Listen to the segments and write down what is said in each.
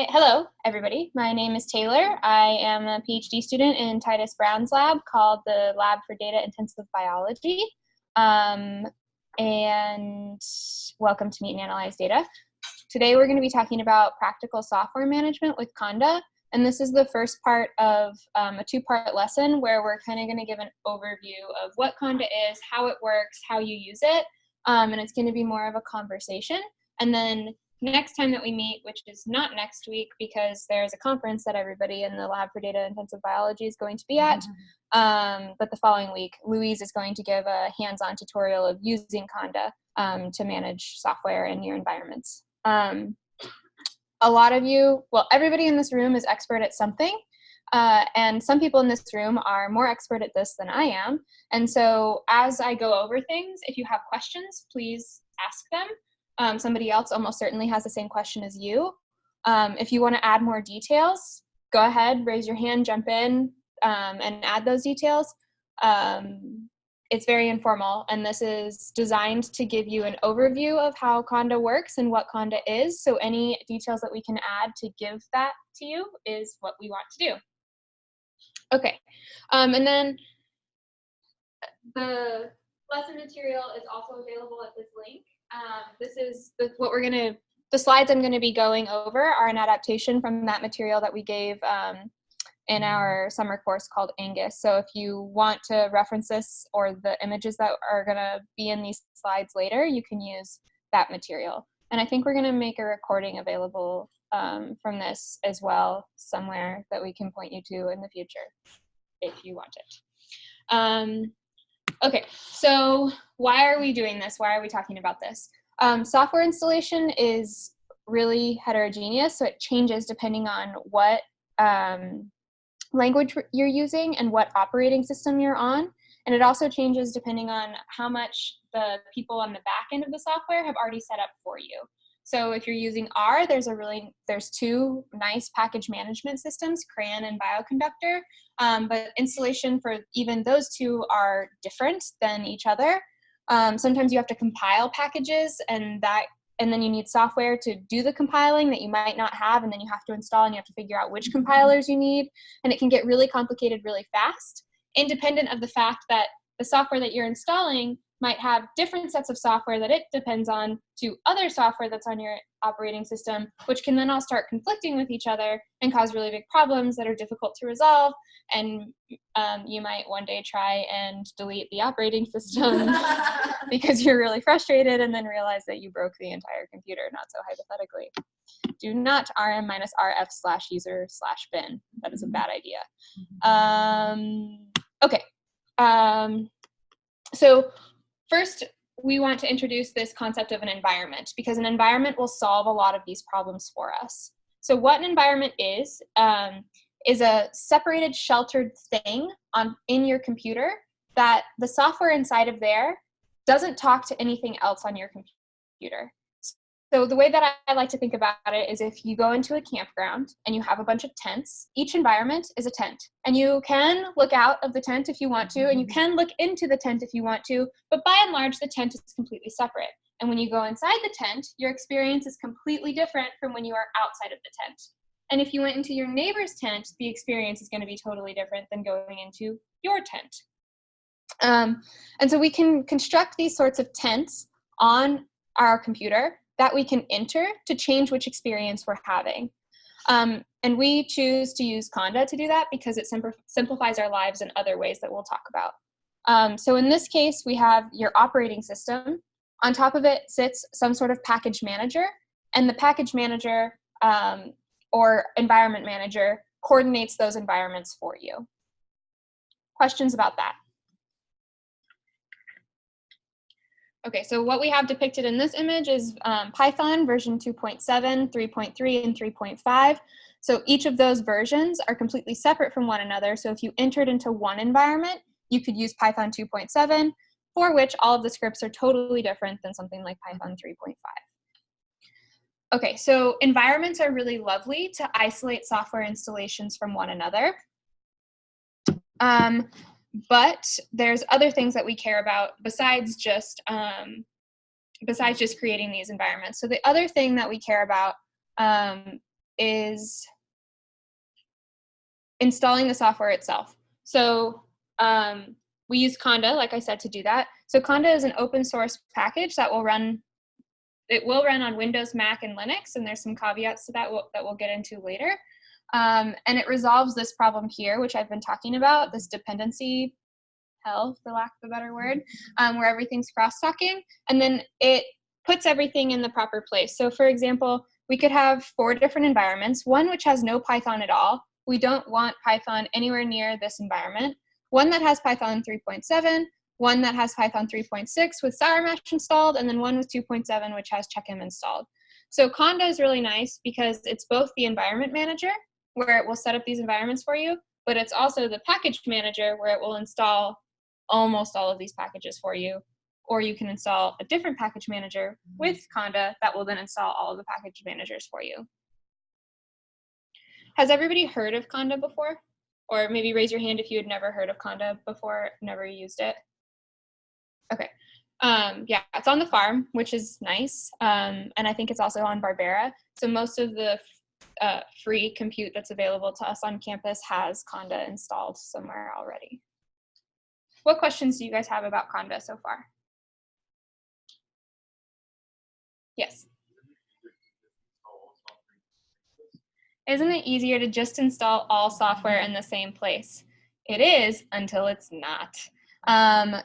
Hello, everybody. My name is Taylor. I am a PhD student in Titus Brown's lab called the Lab for Data Intensive Biology. And welcome to Meet and Analyze Data. Today we're going to be talking about practical software management with Conda. And this is the first part of a two-part lesson where we're kind of going to give an overview of what Conda is, how it works, how you use it. And it's going to be more of a conversation. And then next time that we meet, which is not next week because there's a conference that everybody in the Lab for Data Intensive Biology is going to be at, but the following week, Louise is going to give a hands-on tutorial of using Conda to manage software in your environments. A lot of you, well, everybody in this room is expert at something, and some people in this room are more expert at this than I am. And so as I go over things, if you have questions, please ask them. Somebody else almost certainly has the same question as you. If you want to add more details, go ahead, raise your hand, jump in, and add those details. It's very informal, and this is designed to give you an overview of how Conda works and what Conda is. So any details that we can add to give that to you is what we want to do. Okay, and then the lesson material is also available at this link. This is what we're going to, the slides I'm going to be going over are an adaptation from that material that we gave in our summer course called Angus. So if you want to reference this or the images that are going to be in these slides later, you can use that material. And I think we're going to make a recording available from this as well somewhere that we can point you to in the future if you want it. Okay, so why are we doing this? Why are we talking about this? Software installation is really heterogeneous, so it changes depending on what language you're using and what operating system you're on. And it also changes depending on how much the people on the back end of the software have already set up for you. So if you're using R, there's two nice package management systems, CRAN and Bioconductor, but installation for even those two are different than each other. Sometimes you have to compile packages and then you need software to do the compiling that you might not have, and then you have to install and you have to figure out which compilers you need, and it can get really complicated really fast, independent of the fact that the software that you're installing might have different sets of software that it depends on to other software that's on your operating system, which can then all start conflicting with each other and cause really big problems that are difficult to resolve. And you might one day try and delete the operating system because you're really frustrated and then realize that you broke the entire computer, not so hypothetically. Do not rm-rf/user/bin. That is a bad idea. Okay. So first, we want to introduce this concept of an environment because an environment will solve a lot of these problems for us. So what an environment is a separated, sheltered thing in your computer that the software inside of there doesn't talk to anything else on your computer. So the way that I like to think about it is if you go into a campground and you have a bunch of tents, each environment is a tent. And you can look out of the tent if you want to, and you can look into the tent if you want to, but by and large, the tent is completely separate. And when you go inside the tent, your experience is completely different from when you are outside of the tent. And if you went into your neighbor's tent, the experience is going to be totally different than going into your tent. And so we can construct these sorts of tents on our computer that we can enter to change which experience we're having. And we choose to use Conda to do that because it simplifies our lives in other ways that we'll talk about. So in this case, we have your operating system. On top of it sits some sort of package manager, and the package manager or environment manager coordinates those environments for you. Questions about that? Okay, so what we have depicted in this image is Python version 2.7, 3.3, and 3.5. So each of those versions are completely separate from one another. So if you entered into one environment, you could use Python 2.7, for which all of the scripts are totally different than something like Python 3.5. Okay, so environments are really lovely to isolate software installations from one another. But there's other things that we care about besides just creating these environments. So the other thing that we care about is installing the software itself. So we use Conda, like I said, to do that. So Conda is an open source package that will run, it will run on Windows, Mac, and Linux, and there's some caveats to that that we'll get into later. And it resolves this problem here, which I've been talking about, this dependency hell, for lack of a better word, where everything's cross-talking, and then it puts everything in the proper place. So for example, we could have 4 different environments, one which has no Python at all. We don't want Python anywhere near this environment. One that has Python 3.7, one that has Python 3.6 with Sour Mash installed, and then one with 2.7 which has Checkm installed. So Conda is really nice because it's both the environment manager, where it will set up these environments for you, but it's also the package manager where it will install almost all of these packages for you. Or you can install a different package manager with Conda that will then install all of the package managers for you. Has everybody heard of Conda before? Or maybe raise your hand if you had never heard of Conda before, never used it. Okay. Yeah, it's on the farm, which is nice. And I think it's also on Barbera. So most of the free compute that's available to us on campus has Conda installed somewhere already. What questions do you guys have about Conda so far? Yes. Isn't it easier to just install all software in the same place? It is until it's not.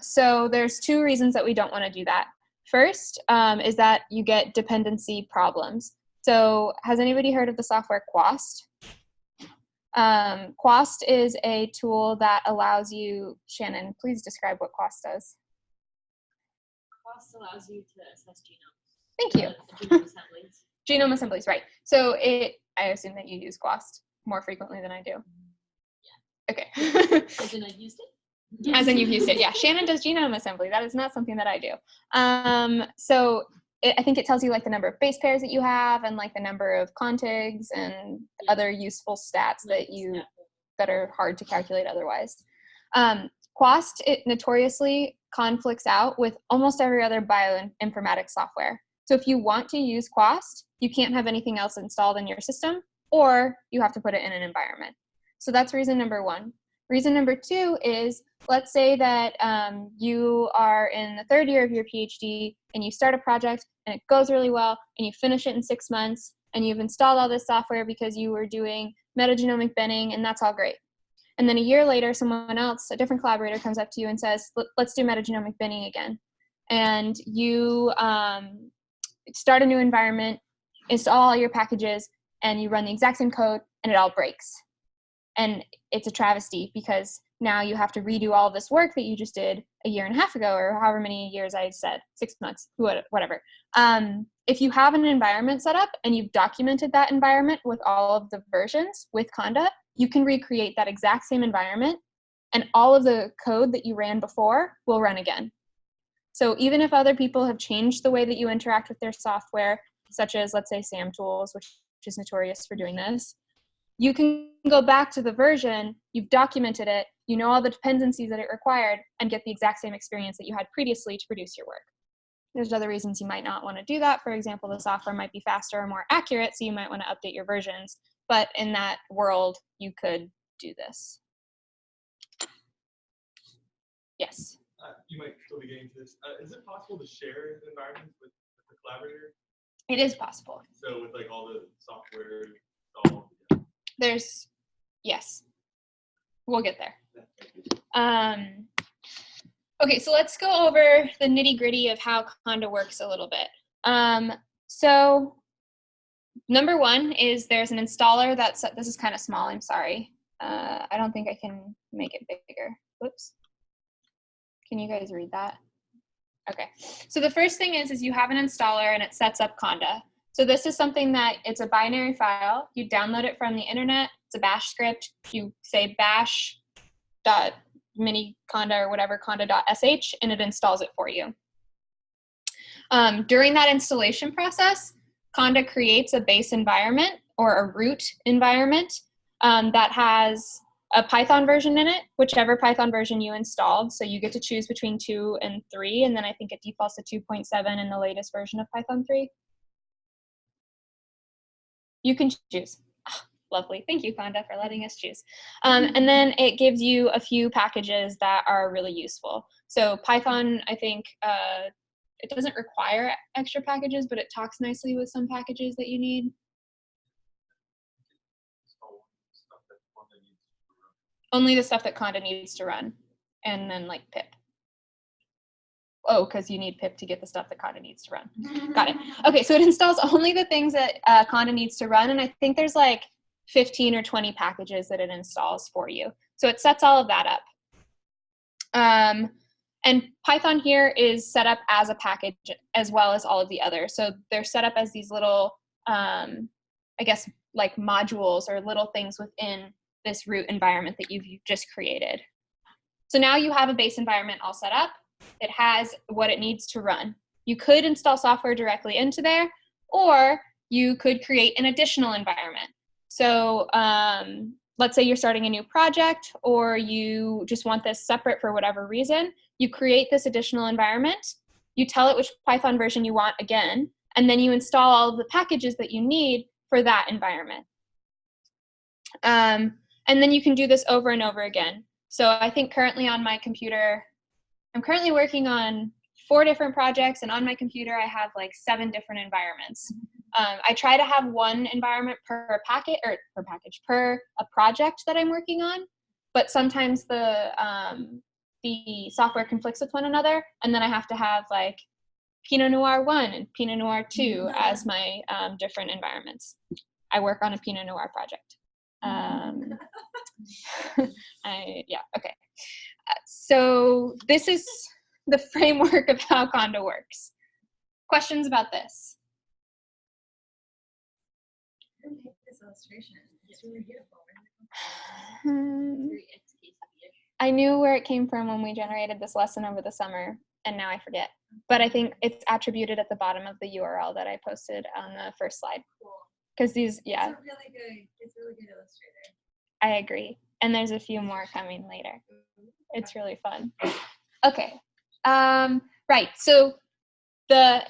So there's 2 reasons that we don't want to do that. First is that you get dependency problems. So has anybody heard of the software Quast? Quast is a tool that allows you, Shannon, please describe what Quast does. Quast allows you to assess genomes. Thank you. Genome assemblies. Genome assemblies, right. So I assume that you use Quast more frequently than I do. Yeah. Okay. As in I've used it? As in you've used it, yeah. Shannon does genome assembly. That is not something that I do. So I think it tells you like the number of base pairs that you have and like the number of contigs and other useful stats that are hard to calculate otherwise. Quast, it notoriously conflicts out with almost every other bioinformatics software. So if you want to use Quast, you can't have anything else installed in your system, or you have to put it in an environment. So that's reason number 1. Reason number 2 is, let's say that you are in the 3rd year of your PhD and you start a project and it goes really well and you finish it in 6 months and you've installed all this software because you were doing metagenomic binning, and that's all great. And then a year later, someone else, a different collaborator, comes up to you and says, let's do metagenomic binning again. And you start a new environment, install all your packages, and you run the exact same code, and it all breaks. And it's a travesty because now you have to redo all of this work that you just did a year and a half ago, or however many years I said, 6 months, whatever. If you have an environment set up and you've documented that environment with all of the versions with Conda, you can recreate that exact same environment, and all of the code that you ran before will run again. So even if other people have changed the way that you interact with their software, such as, let's say, SAM tools, which is notorious for doing this, you can go back to the version, you've documented it, you know all the dependencies that it required, and get the exact same experience that you had previously to produce your work. There's other reasons you might not want to do that. For example, the software might be faster or more accurate, so you might want to update your versions. But in that world, you could do this. Yes? You might still be getting to this. Is it possible to share environments with the collaborator? It is possible. So with like all the software installed? Yeah. There's, yes. We'll get there. Okay, so let's go over the nitty-gritty of how Conda works a little bit. So number 1 is there's an installer that's, this is kind of small, I'm sorry. I don't think I can make it bigger. Whoops. Can you guys read that? Okay, so the first thing is you have an installer and it sets up Conda. So this is something that, it's a binary file. You download it from the internet. It's a bash script. You say bash.miniconda or whatever, conda.sh, and it installs it for you. During that installation process, Conda creates a base environment or a root environment that has a Python version in it, whichever Python version you installed. So you get to choose between 2 and 3, and then I think it defaults to 2.7 in the latest version of Python 3. You can choose. Lovely. Thank you, Conda, for letting us choose. And then it gives you a few packages that are really useful. So Python, I think, it doesn't require extra packages, but it talks nicely with some packages that you need. Only the stuff that Conda needs to run, and then like pip. Oh, because you need pip to get the stuff that Conda needs to run. Got it. Okay, so it installs only the things that Conda needs to run, and I think there's like 15 or 20 packages that it installs for you. So it sets all of that up. And Python here is set up as a package as well as all of the others. So they're set up as these little, I guess, like modules or little things within this root environment that you've just created. So now you have a base environment all set up. It has what it needs to run. You could install software directly into there, or you could create an additional environment. So let's say you're starting a new project, or you just want this separate for whatever reason. You create this additional environment. You tell it which Python version you want again, and then you install all of the packages that you need for that environment. And then you can do this over and over again. So I think currently on my computer, I'm currently working on 4 different projects, and on my computer I have like 7 different environments. I try to have one environment per packet or per a project that I'm working on, but sometimes the software conflicts with one another, and then I have to have like Pinot Noir 1 and Pinot Noir 2 as my different environments. I work on a Pinot Noir project. Yeah, okay. So this is the framework of how Conda works. Questions about this? I like this illustration. It's really beautiful. I knew where it came from when we generated this lesson over the summer, and now I forget. But I think it's attributed at the bottom of the URL that I posted on the first slide. Cool. Because these, yeah. It's a really good illustrator. I agree. And there's a few more coming later. It's really fun. Okay. Right. So the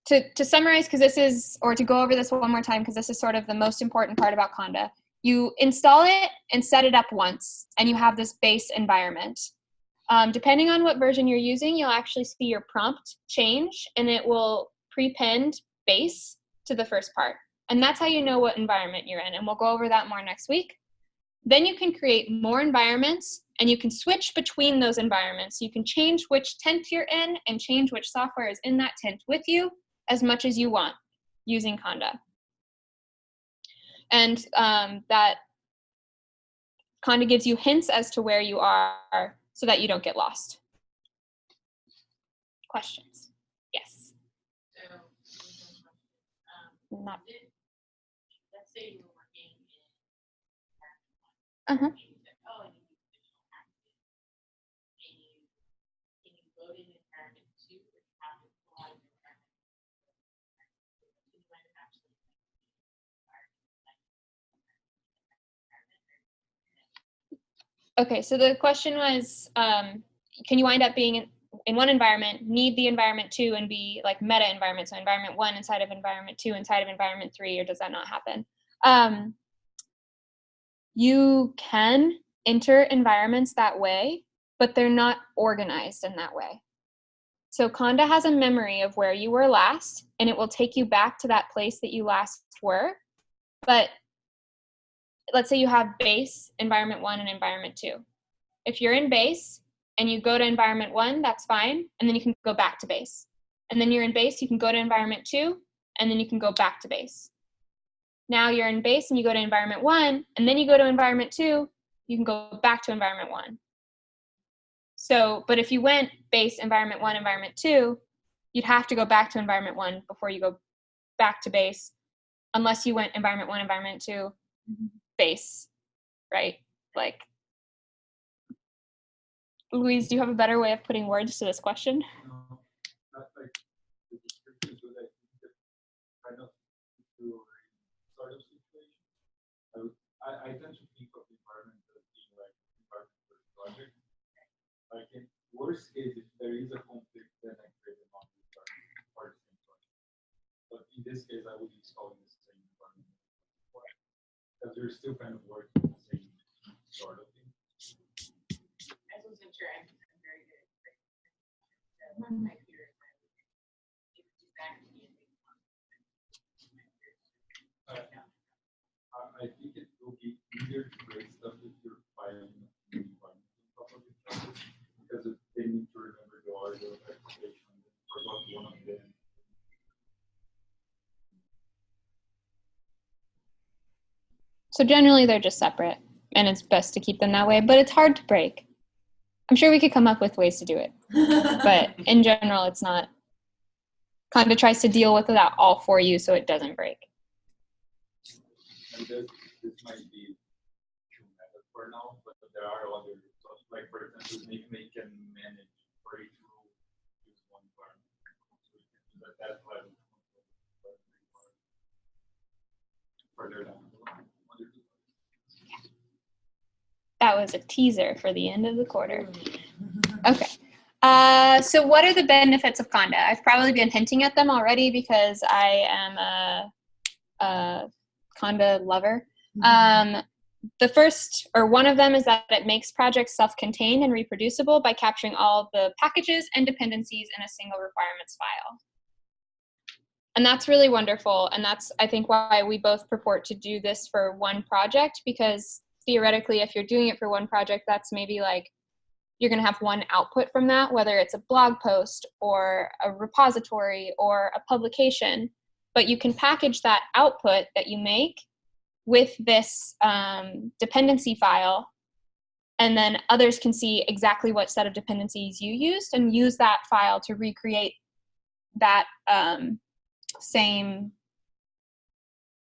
to summarize, because this is, or to go over this one more time, because this is sort of the most important part about Conda. You install it and set it up once, and you have this base environment. Depending on what version you're using, you'll actually see your prompt change, and it will prepend base to the first part. And that's how you know what environment you're in, and we'll go over that more next week. Then you can create more environments, and you can switch between those environments. You can change which tent you're in and change which software is in that tent with you as much as you want using Conda. And that Conda gives you hints as to where you are so that you don't get lost. Questions? Yes. So, Not. let's say you were working in Uh-huh. and you said, oh, I need additional packages. Can you load in environment 2 or you have to pull out of environment 2? You might have actually Okay, so the question was, can you wind up being in one environment, need the environment 2, and be like meta environment, so environment 1 inside of environment 2 inside of environment 3, or does that not happen? You can enter environments that way, but they're not organized in that way. So Conda has a memory of where you were last, and it will take you back to that place that you last were. But let's say you have base, environment 1, and environment 2. If you're in base and you go to environment 1, that's fine, and then you can go back to base. And then you're in base, you can go to environment 2, and then you can go back to base. Now you're in base and you go to environment 1, and then you go to environment 2, you can go back to environment 1. So, but if you went base, environment 1, environment 2, you'd have to go back to environment 1 before you go back to base, unless you went environment 1, environment 2, base, right? Like, Louise, do you have a better way of putting words to this question? No, not like the description is what I think that kind of to sort of situation. I tend to think of the environment as being like environment for the project. Like in worst case, if there is a conflict, then I create a non-environment for the same project. But in this case, I would install in the same environment. because you're still kind of working on the same sort of thing. I wasn't sure. I'm very good at breaking. So my peers, it's exactly the same. I think it will be easier to break stuff if you're filing new environment on top of each other, because they need to remember the order of execution and forgot one of them. So generally they're just separate, and it's best to keep them that way, but it's hard to break. I'm sure we could come up with ways to do it, but in general, it's not. Conda tries to deal with that all for you so it doesn't break. And this might be too meta for now, but there are other stuff, like for example, maybe they can manage for each rule use one environment. So you can do that level further down the line. That was a teaser for the end of the quarter. Okay. So what are the benefits of Conda? I've probably been hinting at them already because I am a Conda lover. The first, or one of them, is that it makes projects self-contained and reproducible by capturing all the packages and dependencies in a single requirements file. And that's really wonderful. And that's, I think, why we both purport to do this for one project, because theoretically, if you're doing it for one project, that's maybe like you're going to have one output from that, whether it's a blog post or a repository or a publication. But you can package that output that you make with this dependency file, and then others can see exactly what set of dependencies you used and use that file to recreate that same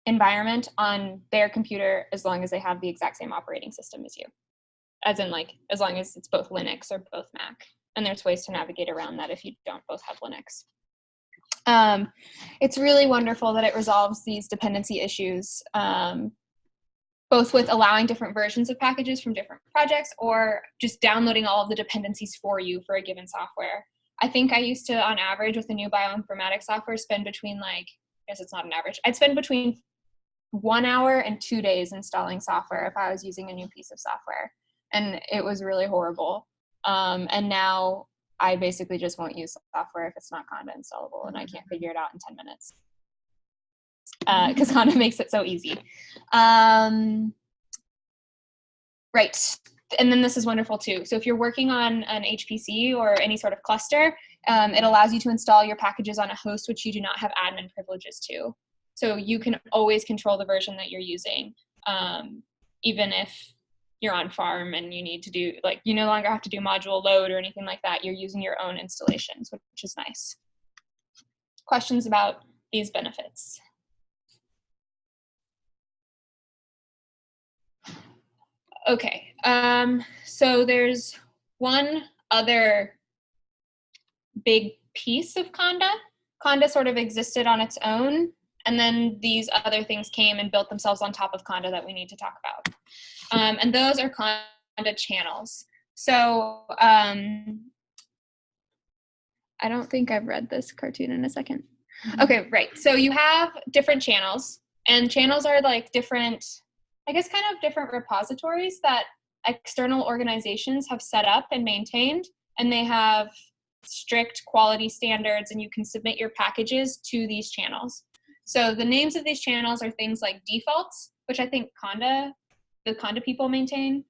environment on their computer, as long as they have the exact same operating system as you. As in, like, as long as it's both Linux or both Mac. And there's ways to navigate around that if you don't both have Linux. It's really wonderful that it resolves these dependency issues, both with allowing different versions of packages from different projects, or just downloading all of the dependencies for you for a given software. I think I used to, on average, with the new bioinformatics software, spend between, like, I guess it's not an average, I'd spend between 1 hour and 2 days installing software if I was using a new piece of software. And it was really horrible. And now I basically just won't use software if it's not Conda installable and I can't figure it out in 10 minutes. Because Conda makes it so easy. Right. And then this is wonderful too. So if you're working on an HPC or any sort of cluster, it allows you to install your packages on a host which you do not have admin privileges to. So you can always control the version that you're using, even if you're on farm and you need to do, like, you no longer have to do module load or anything like that. You're using your own installations, which is nice. Questions about these benefits? Okay, so there's one other big piece of Conda. Conda sort of existed on its own, and then these other things came and built themselves on top of Conda that we need to talk about. And those are Conda channels. So I don't think I've read this cartoon in a second. Okay, right. So you have different channels, and channels are like different, I guess, kind of different repositories that external organizations have set up and maintained, and they have strict quality standards, and you can submit your packages to these channels. So the names of these channels are things like defaults, which I think the Conda people maintain.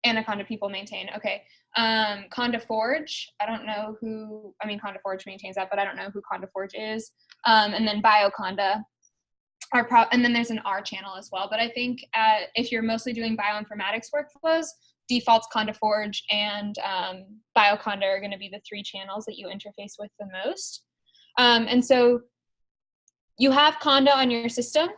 Anaconda people maintain, okay. Conda Forge, I don't know who, I mean, Conda Forge maintains that, but I don't know who Conda Forge is. And then BioConda, and then there's an R channel as well. But I think if you're mostly doing bioinformatics workflows, defaults, Conda Forge, and BioConda are going to be the 3 channels that you interface with the most. And so you have Conda on your system,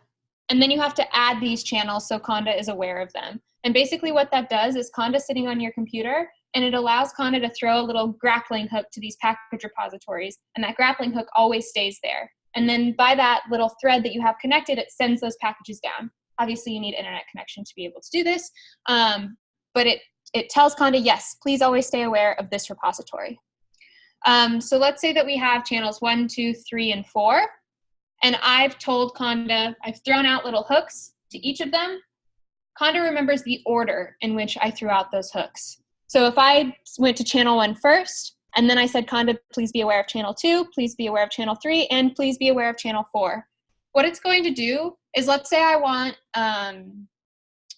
and then you have to add these channels so Conda is aware of them. And basically what that does is Conda sitting on your computer, and it allows Conda to throw a little grappling hook to these package repositories, and that grappling hook always stays there. And then by that little thread that you have connected, it sends those packages down. Obviously, you need internet connection to be able to do this, but it tells Conda, yes, please always stay aware of this repository. So let's say that we have channels 1, 2, 3, and 4, and I've told Conda, I've thrown out little hooks each of them, Conda remembers the order in which I threw out those hooks. So if I went to channel 1 first, and then I said, Conda, please be aware of channel 2, please be aware of channel 3, and please be aware of channel 4. What it's going to do is, let's say I want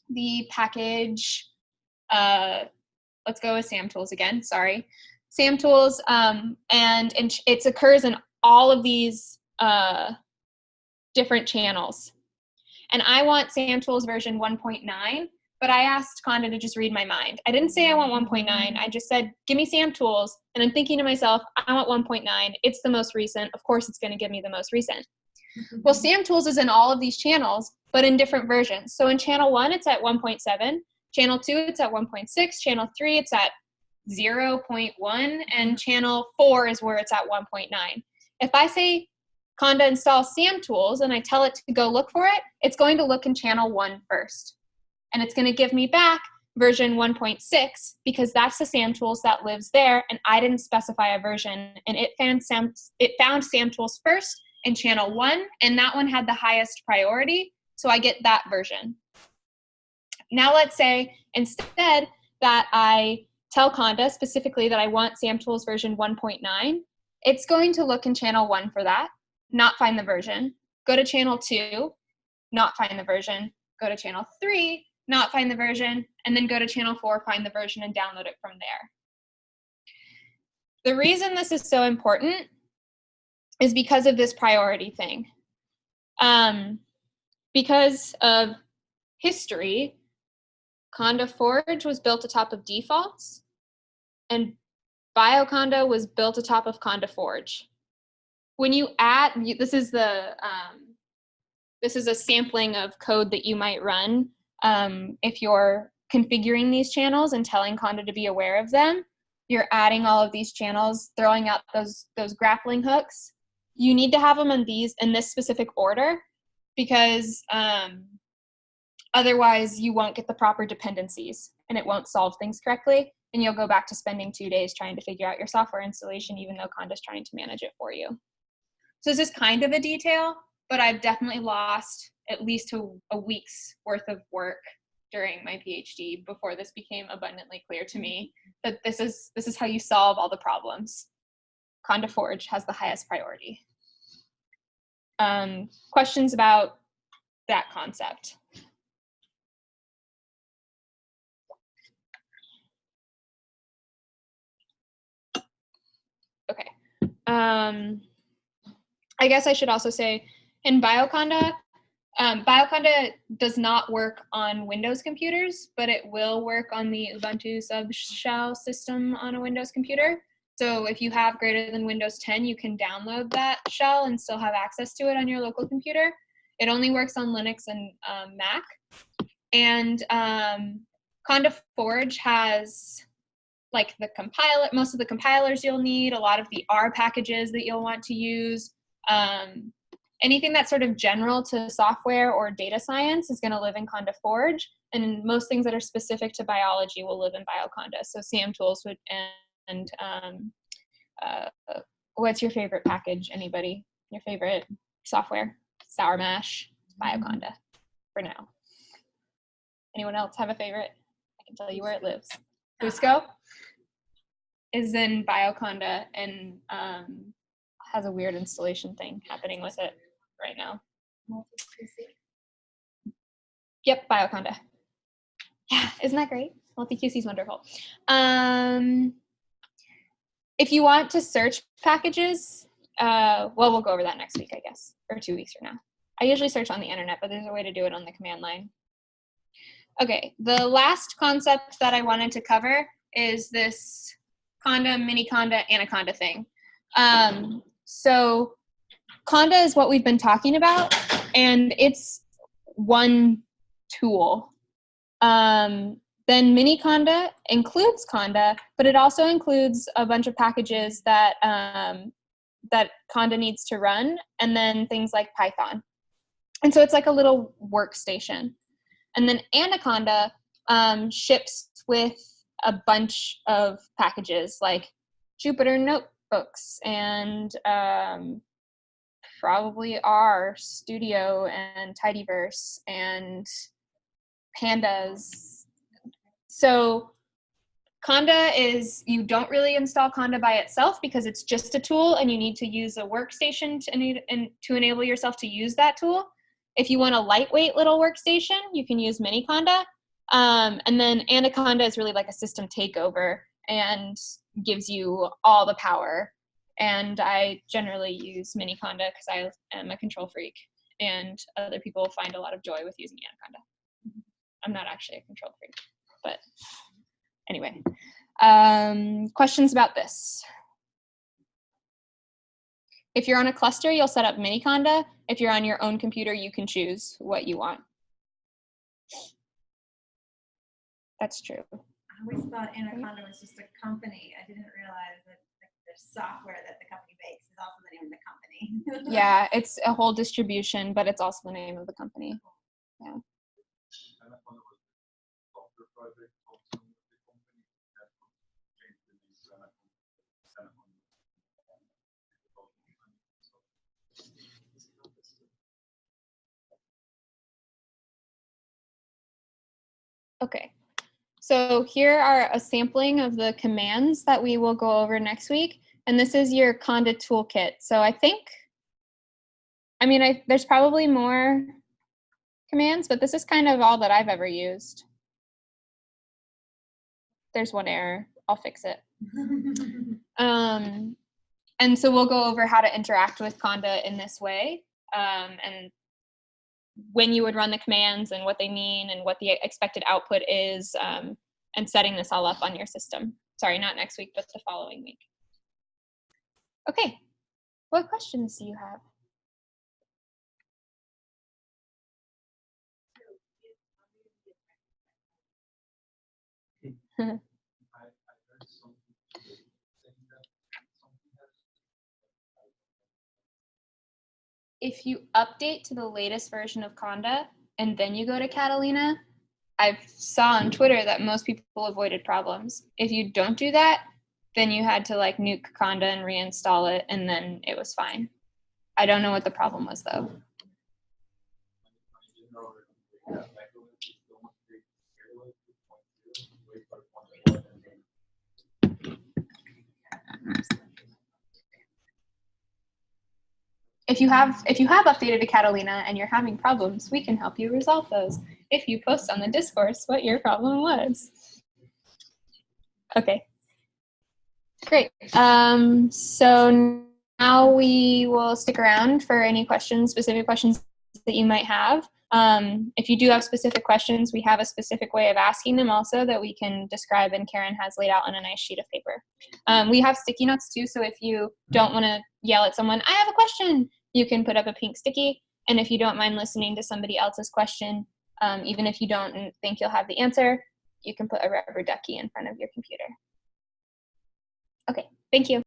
the package, let's go with SAMtools again, sorry. SAMtools, and it occurs in all of these different channels. And I want SAMtools version 1.9, but I asked Conda to just read my mind. I didn't say I want 1.9, I just said, give me SAMtools, and I'm thinking to myself, I want 1.9, it's the most recent, of course it's gonna give me the most recent. Well, SAMtools is in all of these channels, but in different versions. So in channel 1, it's at 1.7, channel 2, it's at 1.6, channel 3, it's at 0.1, and channel 4 is where it's at 1.9. If I say, Conda install SAMtools, and I tell it to go look for it, it's going to look in channel 1 first. And it's going to give me back version 1.6 because that's the SAMtools that lives there, and I didn't specify a version. And it found SAMtools first in channel 1, and that one had the highest priority, so I get that version. Now let's say instead that I tell Conda specifically that I want SAMtools version 1.9, it's going to look in channel 1 for that, not find the version, go to channel 2, not find the version, go to channel 3, not find the version, and then go to channel 4, find the version, and download it from there. The reason this is so important is because of this priority thing. Because of history, Conda Forge was built atop of defaults, and BioConda was built atop of Conda Forge. When you add, this is a sampling of code that you might run if you're configuring these channels and telling Conda to be aware of them. You're adding all of these channels, throwing out those grappling hooks. You need to have them in this specific order, because otherwise you won't get the proper dependencies and it won't solve things correctly, and you'll go back to spending 2 days trying to figure out your software installation, even though Conda's trying to manage it for you. So this is kind of a detail, but I've definitely lost at least a week's worth of work during my PhD before this became abundantly clear to me that this is how you solve all the problems. Conda Forge has the highest priority. Questions about that concept? Okay. I guess I should also say, in BioConda, BioConda does not work on Windows computers, but it will work on the Ubuntu subshell system on a Windows computer. So if you have greater than Windows 10, you can download that shell and still have access to it on your local computer. It only works on Linux and Mac. And Conda Forge has like the compiler, most of the compilers you'll need, a lot of the R packages that you'll want to use. Anything that's sort of general to software or data science is going to live in Conda Forge, and most things that are specific to biology will live in BioConda. So SAMtools would, and what's your favorite package? Anybody? Your favorite software? Sour Mash, BioConda for now. Anyone else have a favorite? I can tell you where it lives. Fusco is in BioConda and has a weird installation thing happening with it right now. Yep, BioConda. Yeah, isn't that great? MultiQC is wonderful. If you want to search packages, well, we'll go over that next week, I guess, or 2 weeks from now. I usually search on the internet, but there's a way to do it on the command line. Okay, the last concept that I wanted to cover is this Conda, mini Conda, anaconda thing. So Conda is what we've been talking about, and it's one tool. Then mini Conda includes Conda, but it also includes a bunch of packages that that Conda needs to run, and then things like Python. And so it's like a little workstation. And then Anaconda ships with a bunch of packages like Jupyter Notebooks and probably R Studio and Tidyverse and Pandas. So Conda is, you don't really install Conda by itself because it's just a tool and you need to use a workstation to enable yourself to use that tool. If you want a lightweight little workstation, you can use Mini Conda. And then Anaconda is really like a system takeover and gives you all the power. And I generally use Mini Conda because I am a control freak and other people find a lot of joy with using Anaconda. I'm not actually a control freak, but anyway. Questions about this? If you're on a cluster, you'll set up Mini Conda. If you're on your own computer, you can choose what you want. That's true. I always thought Anaconda was just a company. I didn't realize that the software that the company makes is also the name of the company. Yeah, it's a whole distribution, but it's also the name of the company. Yeah. Okay, so here are a sampling of the commands that we will go over next week. And this is your Conda toolkit. So I think, there's probably more commands, but this is kind of all that I've ever used. There's one error, I'll fix it. And so we'll go over how to interact with Conda in this way, and when you would run the commands and what they mean and what the expected output is, and setting this all up on your system. Sorry, not next week, but the following week. Okay, what questions do you have? If you update to the latest version of Conda and then you go to Catalina, I saw on Twitter that most people avoided problems. If you don't do that, then you had to like nuke Conda and reinstall it, and then it was fine. I don't know what the problem was though. If you have updated to Catalina and you're having problems, we can help you resolve those. If you post on the discourse what your problem was. Okay. Great. So now we will stick around for any questions, specific questions that you might have. If you do have specific questions, we have a specific way of asking them also that we can describe, and Karen has laid out on a nice sheet of paper. We have sticky notes too, so if you don't want to yell at someone, I have a question, you can put up a pink sticky. And if you don't mind listening to somebody else's question, even if you don't think you'll have the answer, you can put a rubber ducky in front of your computer. Okay, thank you.